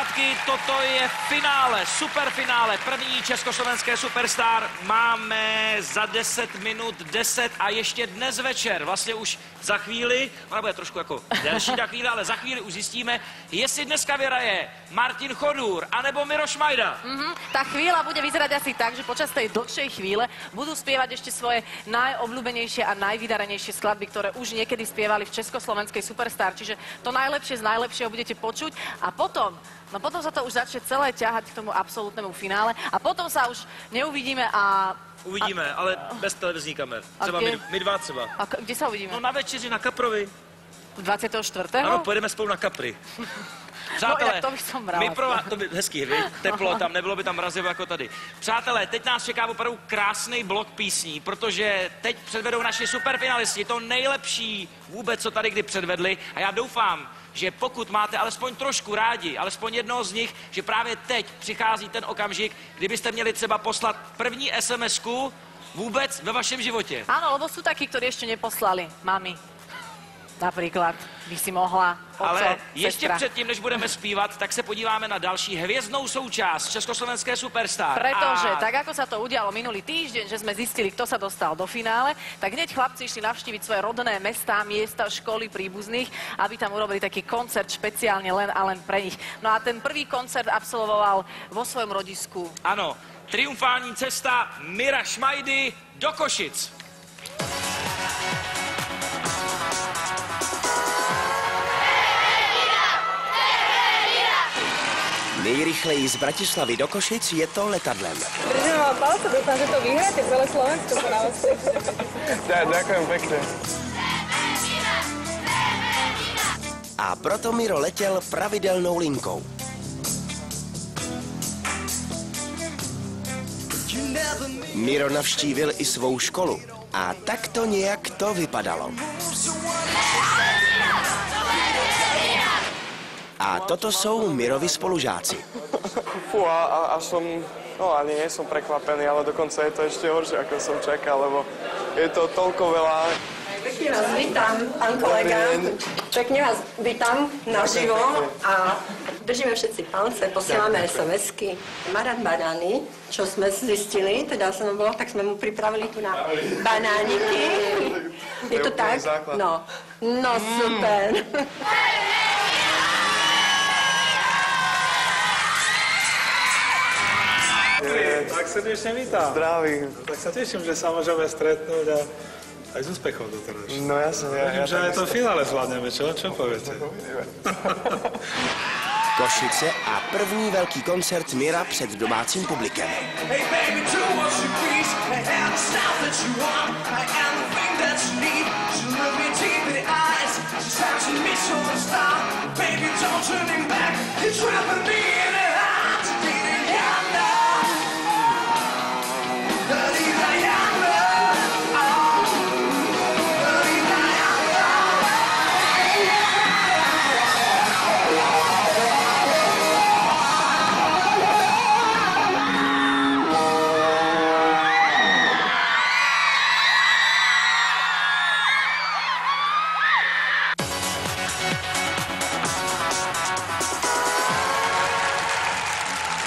zpátky, toto je finále, superfinále, první československé Superstar. Máme za 10 minut 10 a ještě dnes večer, vlastně už za chvíli, ona bude trošku jako delší ta chvíle, ale za chvíli už zjistíme, jestli dneska vyhraje Martin Chodůr, anebo Miroš Majda. Tá chvíľa bude vyzerať asi tak, že počas tej dlhšej chvíle budú spievať ešte svoje najobľúbenejšie a najvydarenejšie skladby, ktoré už niekedy spievali v československej Superstar. Čiže to najlepšie z najlepšieho budete počuť a potom sa to už začne celé ťahať k tomu absolútnemu finále a potom sa už neuvidíme a... Uvidíme, ale bez televizní kamer. Třeba my dva třeba. A kde sa uvidíme? No na večeři, na Kaprovi. 24. Ano, pojedeme spolu na Kapry. Přátelé, to bych som brala. to by hezký, viď? Teplo tam, nebylo by tam mrazivo jako tady. Přátelé, teď nás čeká opravdu krásný blok písní, protože teď předvedou naši superfinalisti to nejlepší vůbec, co tady kdy předvedli. A já doufám, že pokud máte alespoň trošku rádi, alespoň jednoho z nich, že právě teď přichází ten okamžik, kdybyste měli třeba poslat první SMS-ku vůbec ve vašem životě. Áno, lebo sú takí, ktorí ešte neposlali. Mami, napríklad, by si mohla, oco, ale ještě sestra. předtím, než budeme zpívat, tak se podíváme na další hvězdnou součást československé Superstar. Pretože, tak ako sa to udialo minulý týždeň, že sme zistili, kto sa dostal do finále, tak hneď chlapci išli navštíviť svoje rodné mestá, miesta, školy príbuzných, aby tam urobili taký koncert špeciálne len a len pre nich. No a ten prvý koncert absolvoval vo svojom rodisku. Ano, triumfální cesta Mira Šmajdy do Košic. Nejrychleji z Bratislavy do Košic je to letadlem. Držím vám palce, doufám, že to vyhráte celé Slovensko po nás. Ďakujem pekne. A proto Miro letěl pravidelnou linkou. Miro navštívil i svou školu. A tak to nějak to vypadalo. A toto jsou Mirovi spolužáci. Fú, a som, no ani nie som prekvapený, ale dokonca je to ešte horšie, ako som čakal, lebo je to toľko veľa. Pekne vás vítam, pán kolega. Pekne vás vítam naživo a držíme všetci palce, posielame SMS-ky. Marad banány, čo sme zistili, teda som bolo, tak sme mu pripravili tu na banániky. Je to tak? No, super. Tak srdečne vítam. Zdravím. Tak sa teším, že sa môžeme stretnúť a aj z úspechom doteraz. No jasne. Vidím, že aj to finále zvládneme, čo? Čo poviete? Košice a první velký koncert Mira před domácím publikem. Hey baby, do what you please. I am the stuff that you want. I am the thing that you need. She look me deep in the eyes. She's touching me so the star. Baby, don't turn him back. You're trapping me in a heart.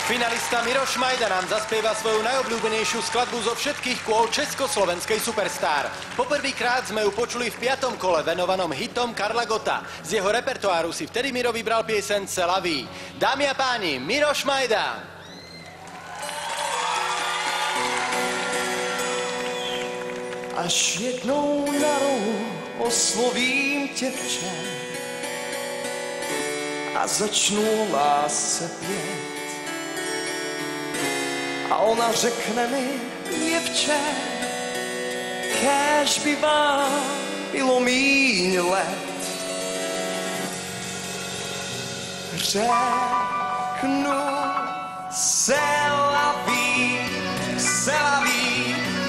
Finalista Miroš Majda nám zaspieva svoju najobľúbenejšiu skladbu zo všetkých kôl československej Superstar. Poprvýkrát sme ju počuli v 5. kole venovanom hitom Karla Gotta. Z jeho repertoáru si vtedy Miro vybral pieseň C'est la vie. Dámy a páni, Miroš Majda. Až jednou na rohu oslovím tě včer a začnu lásce pět. A ona řekne mi, děvče, kéž by vám bylo míň let. Řeknu c'est la vie,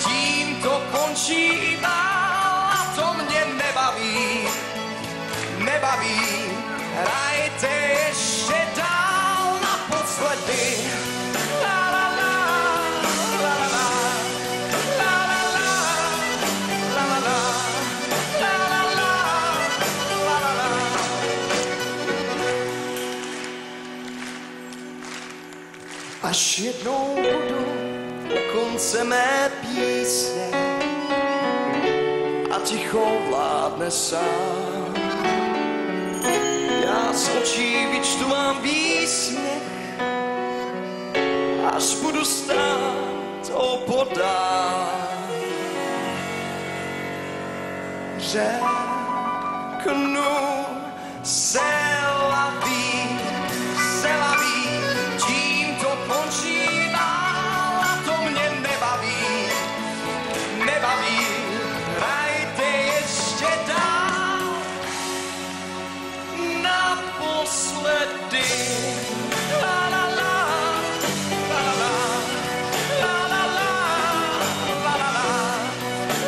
tím to končí a to mě nebaví. Hrajte ještě dál naposledy. až jednou budu u konce mé písně a ticho vládne sám. Já z očí vyčtu vám výsměch, až budu stát opodál. Řeknu c'est la vie, tím to končí, a to mě nebaví, hrajte ještě dál, naposledy. La la la, la la la, la la la, la la la,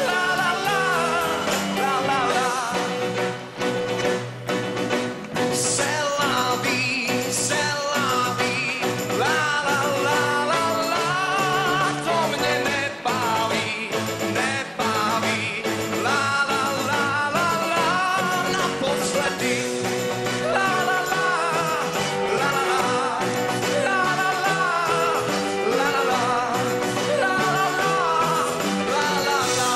la la la, la la. C'est la vie, la la la la la, to mě nebaví, la la la la la, naposledy. La la la, la la la, la la la, la la la, la la la, la la la.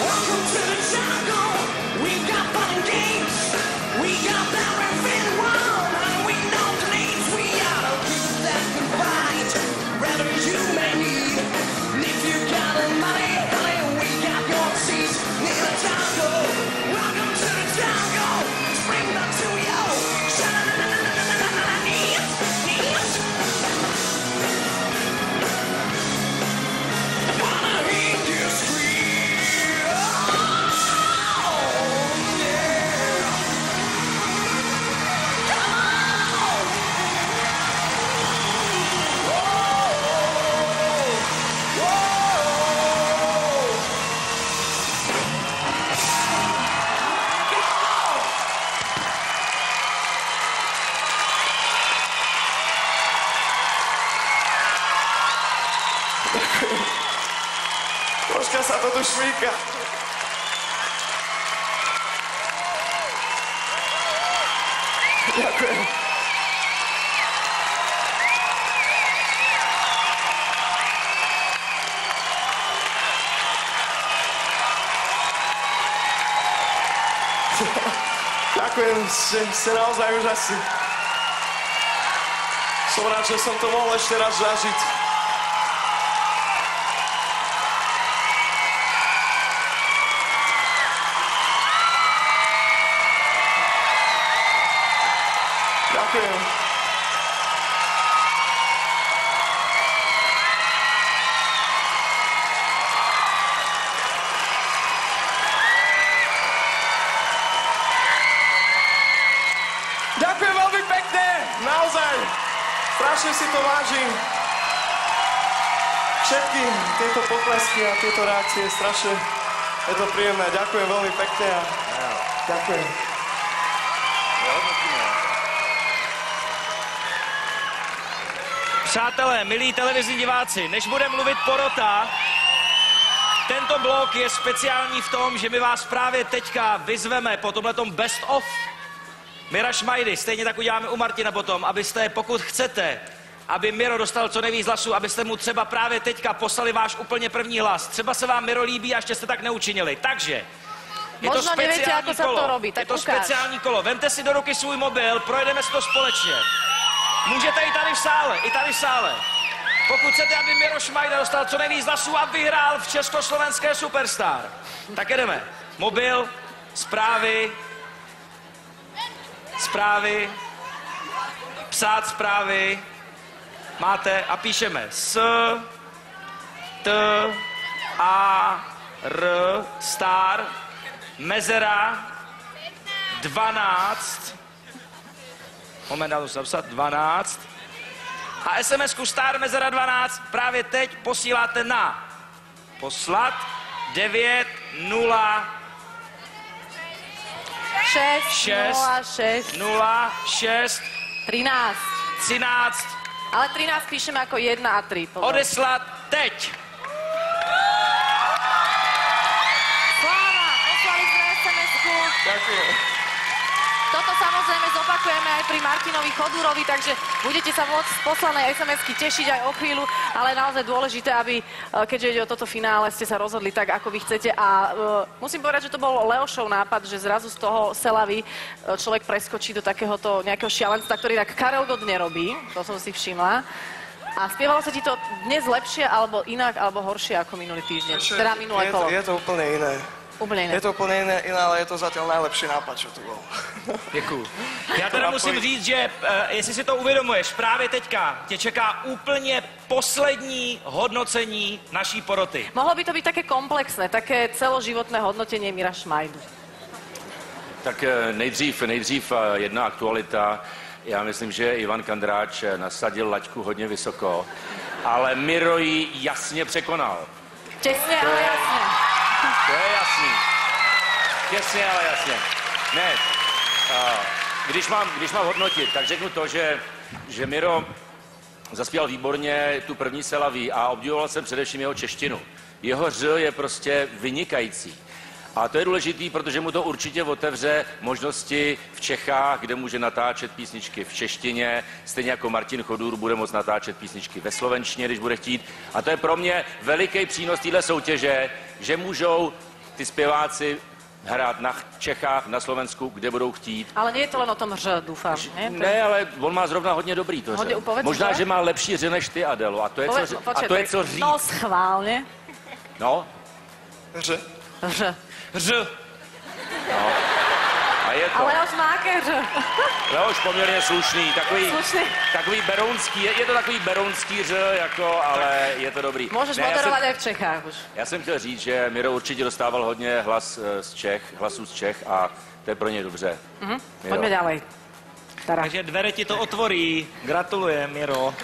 Welcome to the jungle. We got fun and games. We got power and fun, and we know the names. We are the people that can fight, whatever you may need. And if you got the money, honey, we got your seats near the jungle. Welcome to the jungle. Bring them to you. Wanna hear you scream? Oh, yeah. Troška sa to tu švíka. Ďakujem. Ďakujem, ste naozaj úžasní. Som rád, že som to mohol ešte raz zažiť. Ďakujem. Ďakujem veľmi pekne, naozaj. Strašne si to vážim. Všetky tieto potlesky a tieto reakcie, strašne je to príjemné. Ďakujem veľmi pekne a ďakujem. Přátelé, milí televizní diváci, než bude mluvit porota, tento blok je speciální v tom, že my vás právě teďka vyzveme po tomhletom best of Mira Šmajdy, stejně tak uděláme u Martina potom, abyste, pokud chcete, aby Miro dostal co nejvíc hlasů, abyste mu třeba právě teďka poslali váš úplně první hlas. Třeba se vám Miro líbí a ještě jste tak neučinili. Takže je to speciální kolo. Je to speciální kolo. Vemte si do ruky svůj mobil, projedeme si to společně. Můžete i tady v sále. Pokud chcete, aby Miro Šmajda dostal co nejvíc hlasů a vyhrál v Československé Superstar, tak jedeme. Mobil, zprávy, psát zprávy, máte a píšeme S, T, A, R, star, mezera, 12, moment, dá to se napsat, 12, a SMS-ku star, mezera 12 právě teď posíláte na poslat 9 0 6 0 6 13 Ale 13 píšeme ako 1 a 3. Pozor. Odeslat teď. Sláva, poslali sme SMS-ku. Ďakujem. Toto samozrejme zopakujeme aj pri Martinovi Chodúrovi, takže budete sa môcť z poslanej SMS-ky tešiť aj o chvíľu, ale naozaj dôležité, aby, keďže ide o toto finále, ste sa rozhodli tak, ako vy chcete. A musím povedať, že to bol Leošov nápad, že zrazu z toho Selavy človek preskočí do takéhoto nejakého šialenstva, ktorý tak Karel Gott nerobí, to som si všimla. A spievalo sa ti to dnes lepšie, alebo inak, alebo horšie ako minulý týždeň? Teda minulé kolo. Je to úplne iné. Úplne iné. Je to úplne iné, ale je to zatiaľ najlepší nápad, čo tu bol. Děkuju. Já teda musím říct, že jestli si to uvědomuješ, právě teďka tě čeká úplně poslední hodnocení naší poroty. Mohlo by to byť také komplexné, také celoživotné hodnotenie Mira Šmajdu. Tak nejdřív jedna aktualita. Já myslím, že Ivan Kandráč nasadil laťku hodně vysoko, ale Miro ji jasně překonal. Těsně, ale jasně. To je jasný. Těsně, ale jasně. Ne, když mám hodnotit, tak řeknu to, že Miro zaspíval výborně tu první Selaví a obdivoval jsem především jeho češtinu. Jeho ř je prostě vynikající. A to je důležitý, protože mu to určitě otevře možnosti v Čechách, kde může natáčet písničky v češtině, stejně jako Martin Chodůr bude moct natáčet písničky ve slovenštině, když bude chtít. A to je pro mě veliký přínos téhle soutěže, že můžou ty zpěváci hrát na Čechách, na Slovensku, kde budou chtít. Ale nie je to len o tom ř, doufám. Ne, ale on má zrovna hodně dobrý to ř. Možná, že má lepší ř než ty, Adelo. A to je co říct. No schválně. No? Ř. No. A je to. Ale Leoš má aké ř. Leoš poměrně slušný, takový berounský, je to takový berounský ř, jako, ale je to dobrý. Můžeš moderovat i v Čechách už. Já jsem chtěl říct, že Miro určitě dostával hodně hlasů z Čech a to je pro ně dobře. Pojďme ďalej. Takže dvere ti to otvorí. Gratulujem, Miro.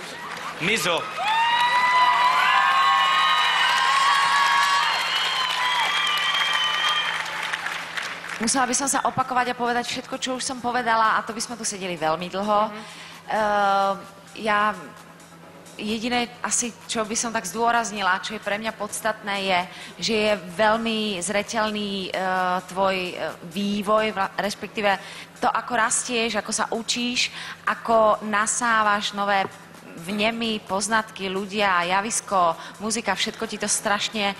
Mizo. Musela by som sa opakovať a povedať všetko, čo už som povedala, a to by sme tu sedeli veľmi dlho. Ja jediné asi, čo by som tak zdôraznila, čo je pre mňa podstatné, je, že je veľmi zreteľný tvoj vývoj, respektíve to, ako rastieš, ako sa učíš, ako nasávaš nové vnemy, poznatky, ľudia, javisko, muzika, všetko ti to strašne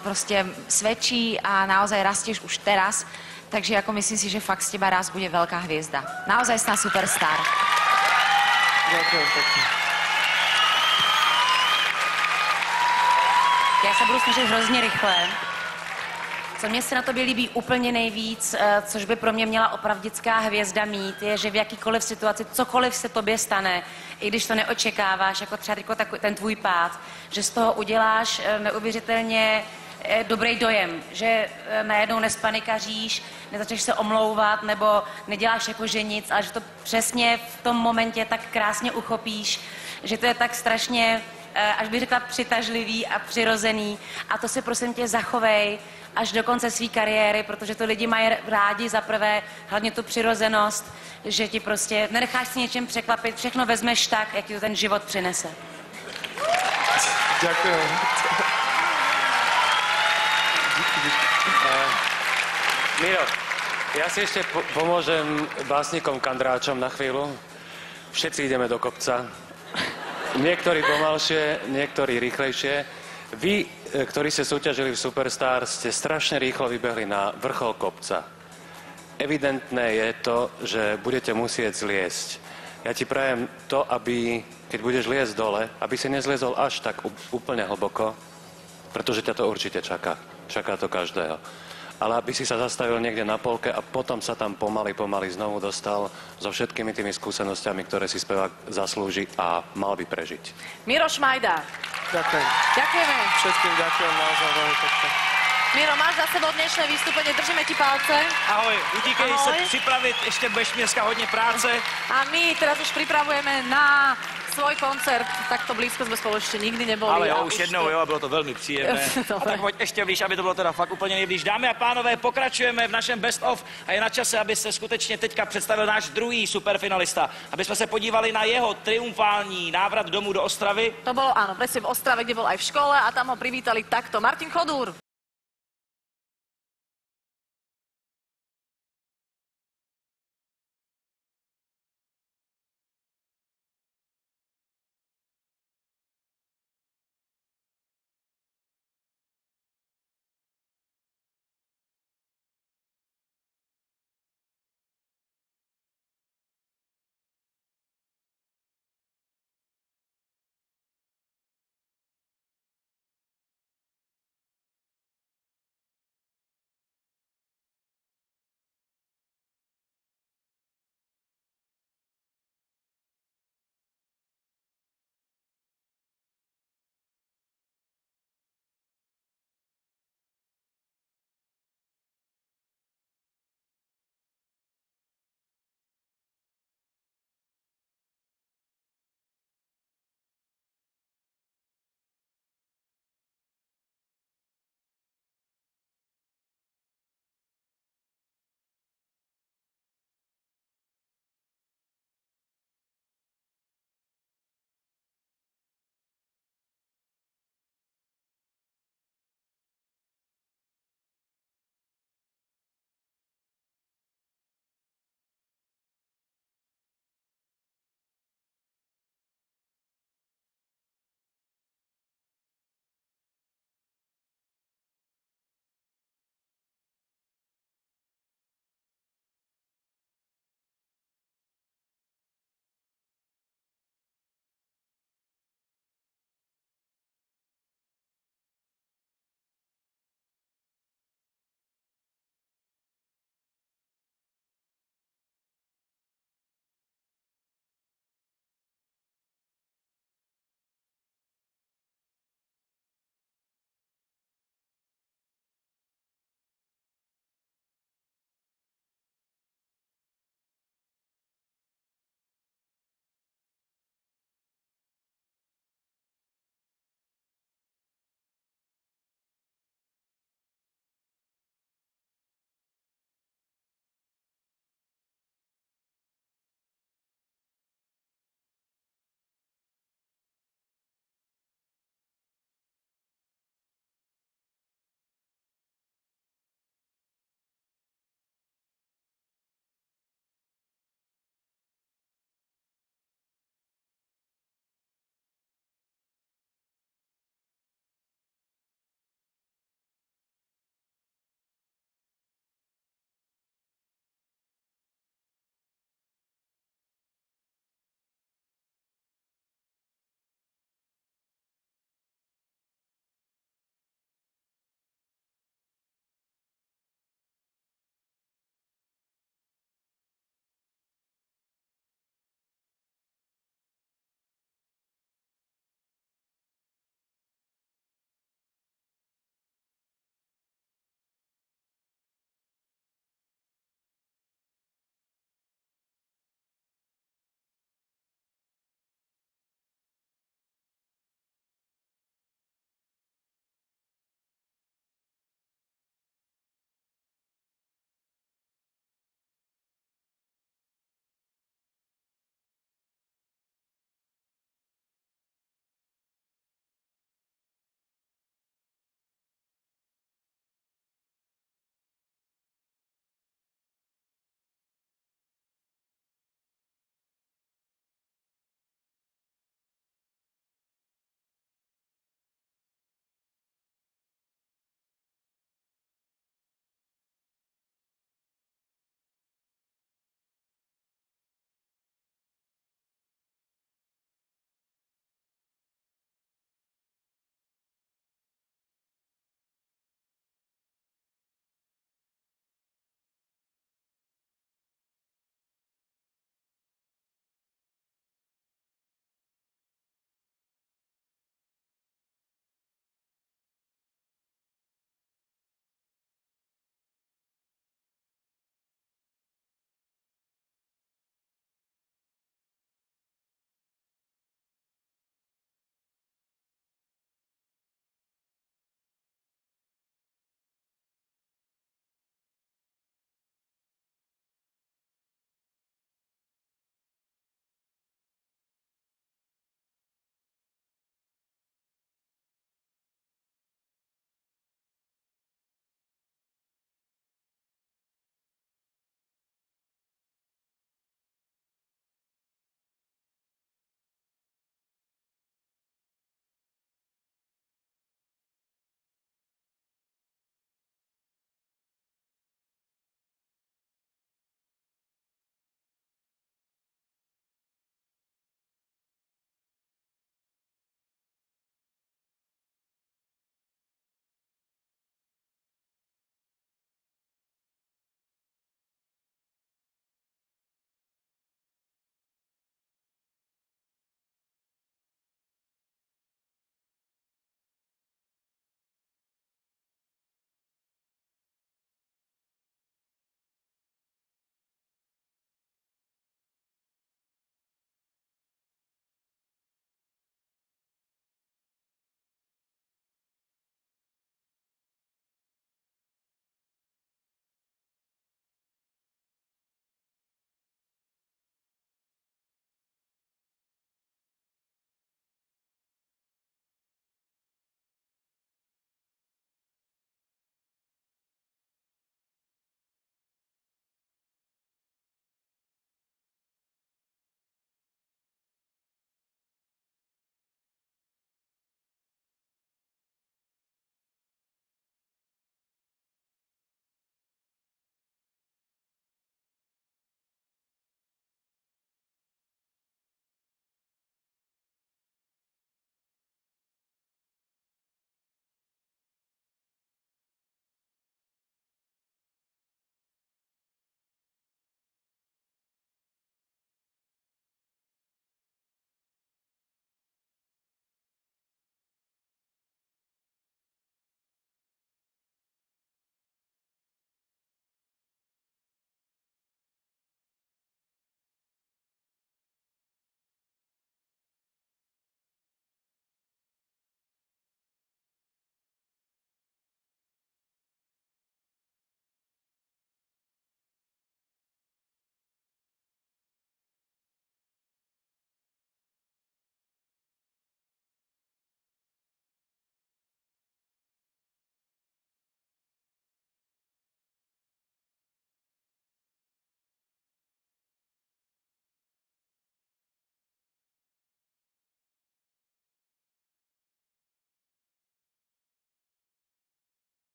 proste svedčí a naozaj rastieš už teraz. Takže ako myslím si, že fakt z teba raz bude veľká hviezda. Naozaj sná superstar. Ďakujem pekne. Já se budu snažit hrozně rychle. Co mě se na tobě líbí úplně nejvíc, což by pro mě měla opravdická hvězda mít, je, že v jakýkoliv situaci, cokoliv se tobě stane, i když to neočekáváš, jako třeba ten tvůj pád, že z toho uděláš neuvěřitelně dobrý dojem, že najednou nespanikaříš, nezačneš se omlouvat nebo neděláš jako že nic, ale že to přesně v tom momentě tak krásně uchopíš, že to je tak strašně, až bych řekla, přitažlivý a přirozený. A to si prosím tě zachovej až do konce své kariéry, protože to lidi mají rádi za prvé, hlavně tu přirozenost, že ti prostě nenecháš si něčím překvapit, všechno vezmeš tak, jak ti to ten život přinese. Ďakujem. Miro, ja si ešte pomôžem básnikom Kandráčom na chvíľu. Všetci ideme do kopca. Niektorí pomalšie, niektorí rýchlejšie. Vy, ktorí ste súťažili v Superstar, ste strašne rýchlo vybehli na vrchol kopca. Evidentné je to, že budete musieť zliesť. Ja ti prajem to, aby, keď budeš liesť dole, aby si nezliezol až tak úplne hlboko, pretože ťa to určite čaká. Čaká to každého. Ale aby si sa zastavil niekde na polke a potom sa tam pomaly znovu dostal so všetkými tými skúsenosťami, ktoré si spevák zaslúži a mal by prežiť. Miro Šmajda. Ďakujem. Ďakujeme. Všetkým ďakujem naozaj veľmi pekne. Miro, máš za sebou dnešné vystúpenie, držíme ti palce. Ahoj, utíkej se připravit, ještě budeš dneska hodně práce. A my teraz už pripravujeme na svoj koncert, takto blízko sme spolu ešte nikdy neboli. Ale a jo, už jednou, jo, bylo to velmi příjemné. A tak pojď ještě blíž, aby to bylo teda fakt úplně nejblíž. Dámy a pánové, pokračujeme v našem best of a je na čase, aby se skutečně teďka představil náš druhý superfinalista. Aby jsme se podívali na jeho triumfální návrat domů do Ostravy. To bolo, áno, presne v Ostrave, kde bol aj v škole a tam ho privítali takto. Martin Chodúr.